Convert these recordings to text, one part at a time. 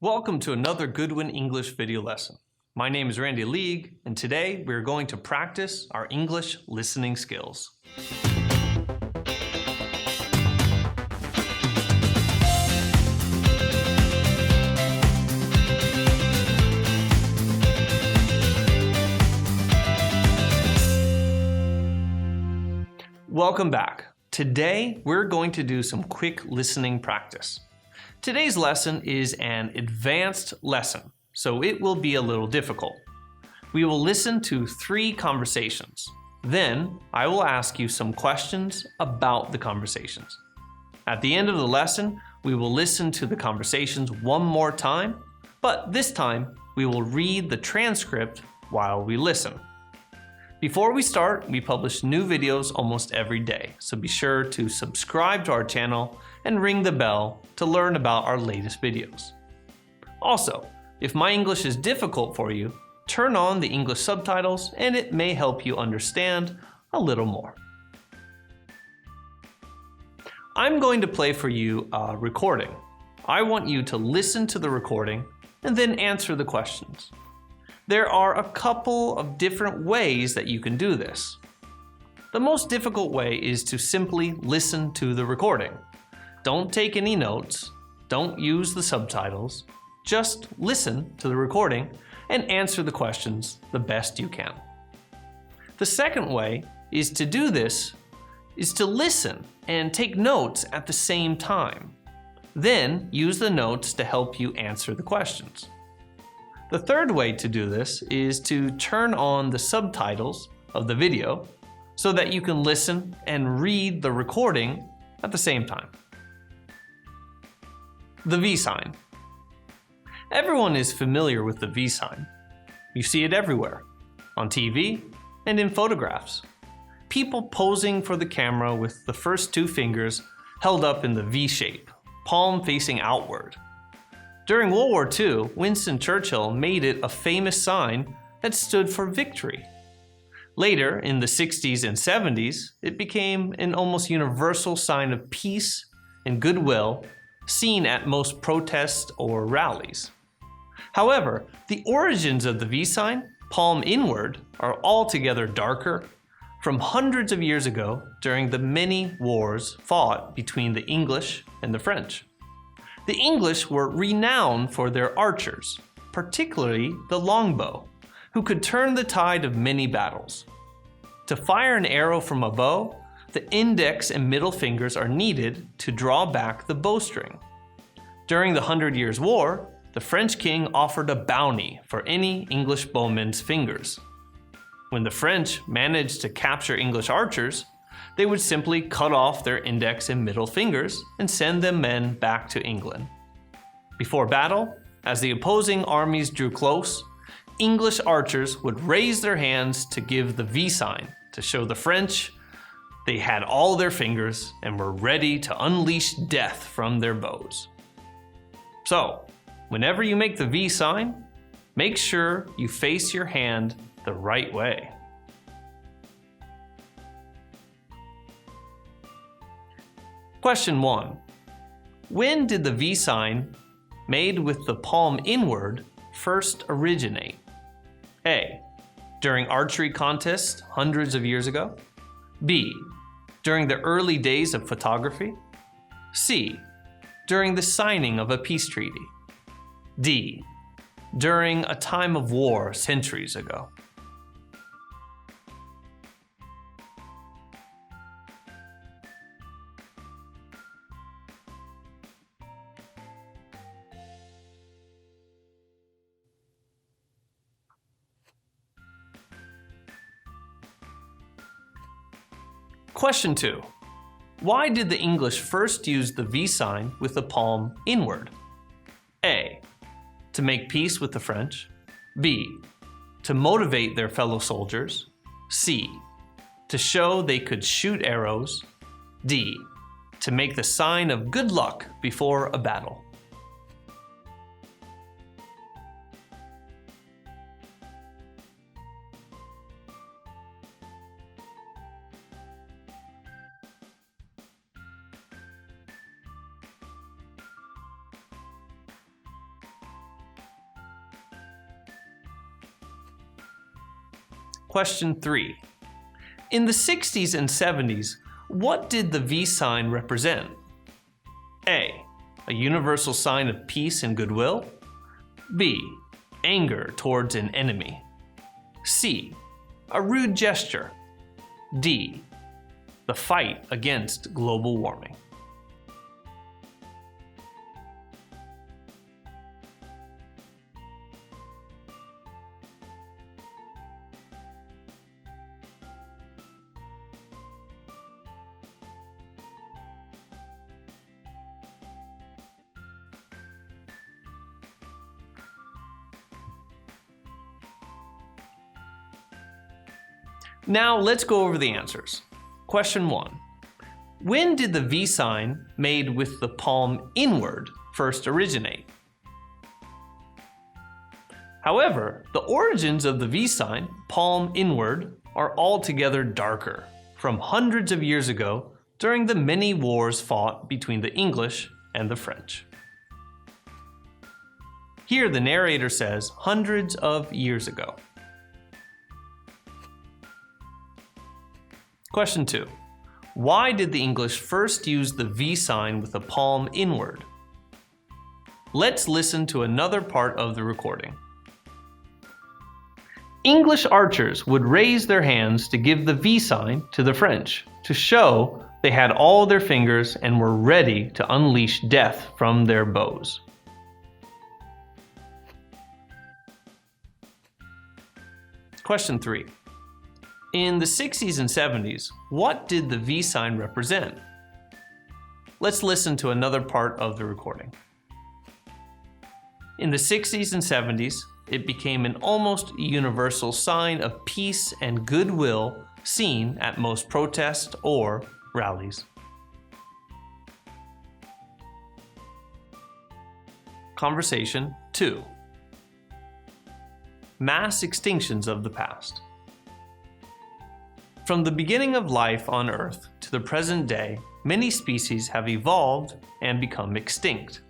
Welcome to another Goodwin English video lesson. My name is Randy League, and today we're going to practice our English listening skills. Welcome back. Today we're going to do some quick listening practice. Today's lesson is an advanced lesson, so it will be a little difficult. We will listen to 3 conversations. Then I will ask you some questions about the conversations. At the end of the lesson, we will listen to the conversations one more time, but this time we will read the transcript while we listen. Before we start, we publish new videos almost every day, so be sure to subscribe to our channel and ring the bell to learn about our latest videos. Also, if my English is difficult for you, turn on the English subtitles and it may help you understand a little more. I'm going to play for you a recording. I want you to listen to the recording and then answer the questions. There are a couple of different ways that you can do this. The most difficult way is to simply listen to the recording. Don't take any notes, don't use the subtitles, just listen to the recording and answer the questions the best you can. The second way is to do this is to listen and take notes at the same time. Then use the notes to help you answer the questions. The third way to do this is to turn on the subtitles of the video so that you can listen and read the recording at the same time. The V sign. Everyone is familiar with the V sign. You see it everywhere, on TV and in photographs. People posing for the camera with the first 2 fingers held up in the V shape, palm facing outward. During World War II, Winston Churchill made it a famous sign that stood for victory. Later, in the 60s and 70s, it became an almost universal sign of peace and goodwill seen at most protests or rallies. However, the origins of the V sign, palm inward, are altogether darker from hundreds of years ago during the many wars fought between the English and the French. The English were renowned for their archers, particularly the longbow, who could turn the tide of many battles. To fire an arrow from a bow, the index and middle fingers are needed to draw back the bowstring. During the 100 Years' War, the French king offered a bounty for any English bowman's fingers. When the French managed to capture English archers, they would simply cut off their index and middle fingers and send them men back to England. Before battle, as the opposing armies drew close, English archers would raise their hands to give the V sign to show the French they had all their fingers and were ready to unleash death from their bows. So, whenever you make the V sign, make sure you face your hand the right way. Question 1. When did the V sign, made with the palm inward, first originate? A. During archery contests hundreds of years ago. B. During the early days of photography. C. During the signing of a peace treaty. D. During a time of war centuries ago. Question 2. Why did the English first use the V sign with the palm inward? A. To make peace with the French. B. To motivate their fellow soldiers. C. To show they could shoot arrows. D. To make the sign of good luck before a battle. Question 3. In the 60s and 70s, what did the V sign represent? A universal sign of peace and goodwill. B, anger towards an enemy. C, a rude gesture. D, the fight against global warming. Now let's go over the answers. Question 1. When did the V sign made with the palm inward first originate? However, the origins of the V sign, palm inward, are altogether darker, from hundreds of years ago during the many wars fought between the English and the French. Here the narrator says hundreds of years ago. Question 2. Why did the English first use the V sign with the palm inward? Let's listen to another part of the recording. English archers would raise their hands to give the V sign to the French, to show they had all their fingers and were ready to unleash death from their bows. Question 3. In the 60s and 70s, what did the V sign represent? Let's listen to another part of the recording. In the 60s and 70s, it became an almost universal sign of peace and goodwill seen at most protests or rallies. Conversation 2. Mass extinctions of the past. From the beginning of life on Earth to the present day, many species have evolved and become extinct,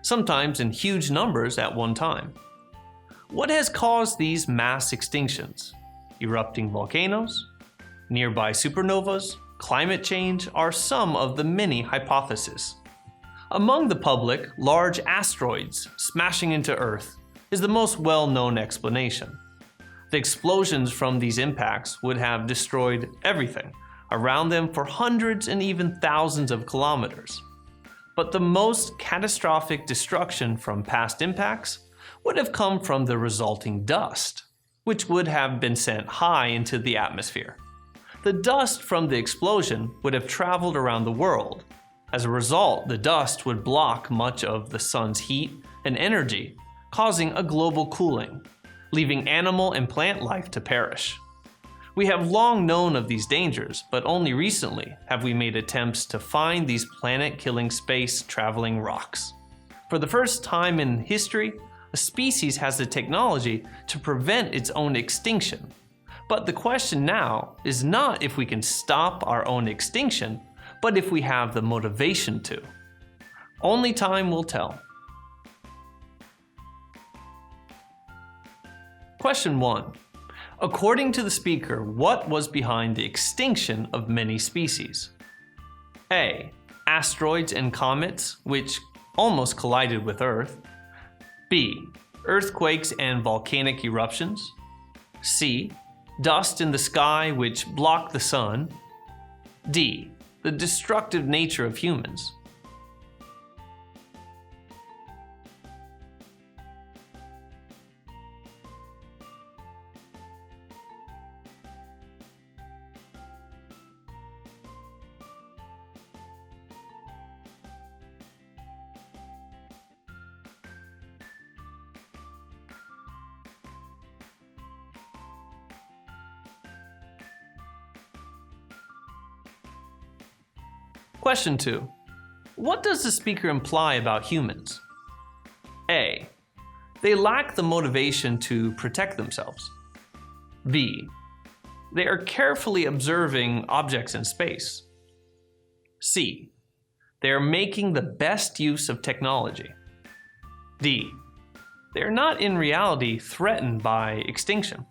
sometimes in huge numbers at one time. What has caused these mass extinctions? Erupting volcanoes, nearby supernovas, climate change are some of the many hypotheses. Among the public, large asteroids smashing into Earth is the most well-known explanation. The explosions from these impacts would have destroyed everything around them for hundreds and even thousands of kilometers. But the most catastrophic destruction from past impacts would have come from the resulting dust, which would have been sent high into the atmosphere. The dust from the explosion would have traveled around the world. As a result, the dust would block much of the sun's heat and energy, causing a global cooling, leaving animal and plant life to perish. We have long known of these dangers, but only recently have we made attempts to find these planet-killing space-traveling rocks. For the first time in history, a species has the technology to prevent its own extinction. But the question now is not if we can stop our own extinction, but if we have the motivation to. Only time will tell. Question 1. According to the speaker, what was behind the extinction of many species? A. Asteroids and comets, which almost collided with Earth. B. Earthquakes and volcanic eruptions. C. Dust in the sky which blocked the sun. D. The destructive nature of humans. Question 2. What does the speaker imply about humans? A. They lack the motivation to protect themselves. B. They are carefully observing objects in space. C. They are making the best use of technology. D. They are not in reality threatened by extinction.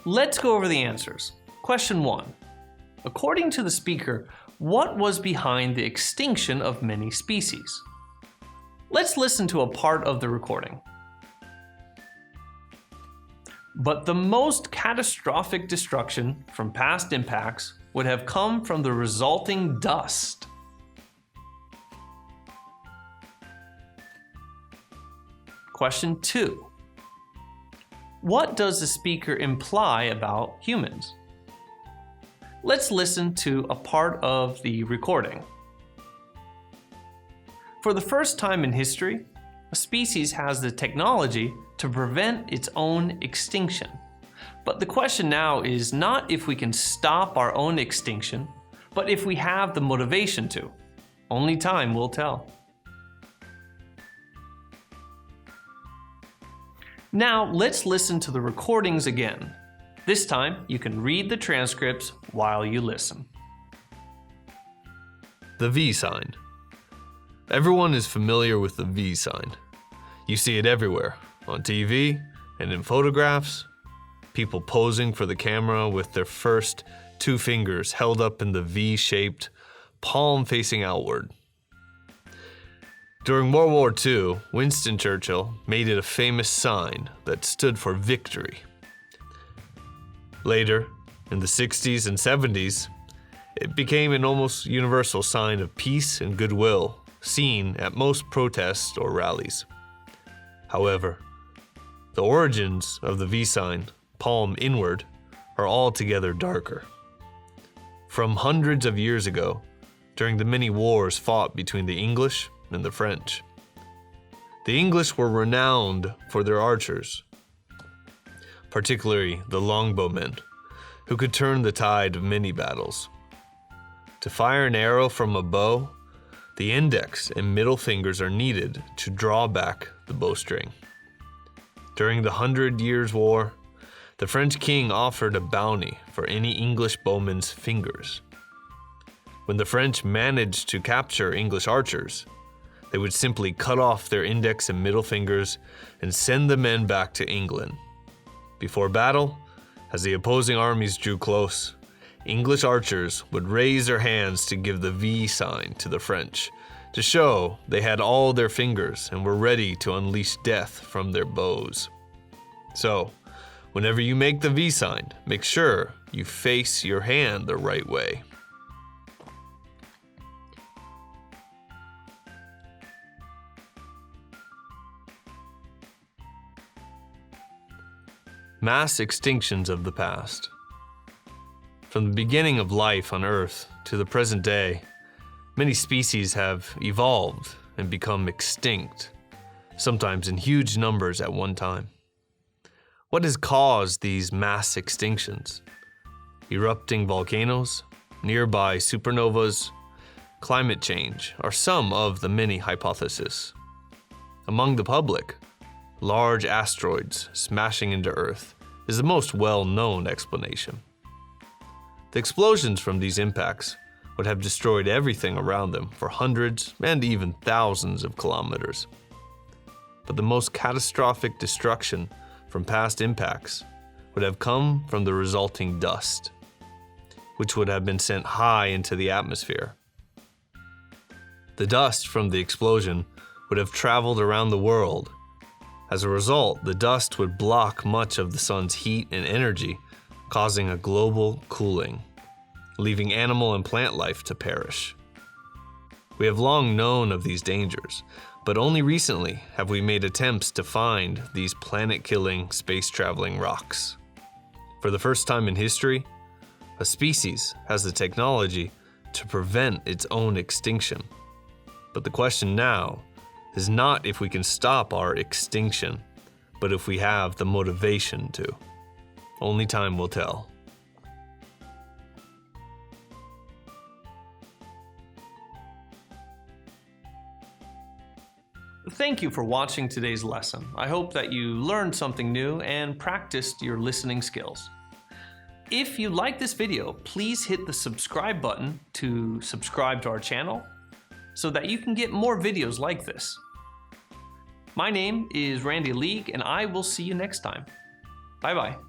Let's go over the answers. Question 1. According to the speaker, what was behind the extinction of many species? Let's listen to a part of the recording. But the most catastrophic destruction from past impacts would have come from the resulting dust. Question 2. What does the speaker imply about humans? Let's listen to a part of the recording. For the first time in history, a species has the technology to prevent its own extinction. But the question now is not if we can stop our own extinction, but if we have the motivation to. Only time will tell. Now let's listen to the recordings again. This time you can read the transcripts while you listen. The V sign. Everyone is familiar with the V sign. You see it everywhere, on TV and in photographs. People posing for the camera with their first 2 fingers held up in the V-shaped, palm facing outward. During World War II, Winston Churchill made it a famous sign that stood for victory. Later, in the 60s and 70s, it became an almost universal sign of peace and goodwill, seen at most protests or rallies. However, the origins of the V sign, palm inward, are altogether darker. From hundreds of years ago, during the many wars fought between the English and the French. The English were renowned for their archers, particularly the longbowmen, who could turn the tide of many battles. To fire an arrow from a bow, the index and middle fingers are needed to draw back the bowstring. During the 100 Years' War, the French king offered a bounty for any English bowman's fingers. When the French managed to capture English archers, they would simply cut off their index and middle fingers and send the men back to England. Before battle, as the opposing armies drew close, English archers would raise their hands to give the V sign to the French, to show they had all their fingers and were ready to unleash death from their bows. So, whenever you make the V sign, make sure you face your hand the right way. Mass extinctions of the past. From the beginning of life on Earth to the present day, many species have evolved and become extinct, sometimes in huge numbers at one time. What has caused these mass extinctions? Erupting volcanoes, nearby supernovas, climate change are some of the many hypotheses. Among the public, large asteroids smashing into Earth is the most well-known explanation. The explosions from these impacts would have destroyed everything around them for hundreds and even thousands of kilometers. But the most catastrophic destruction from past impacts would have come from the resulting dust, which would have been sent high into the atmosphere. The dust from the explosion would have traveled around the world. As a result, the dust would block much of the sun's heat and energy, causing a global cooling, leaving animal and plant life to perish. We have long known of these dangers, but only recently have we made attempts to find these planet-killing, space-traveling rocks. For the first time in history, a species has the technology to prevent its own extinction. But the question now is not if we can stop our extinction, but if we have the motivation to. Only time will tell. Thank you for watching today's lesson. I hope that you learned something new and practiced your listening skills. If you like this video, please hit the subscribe button to subscribe to our channel so that you can get more videos like this. My name is Randy League, and I will see you next time. Bye-bye.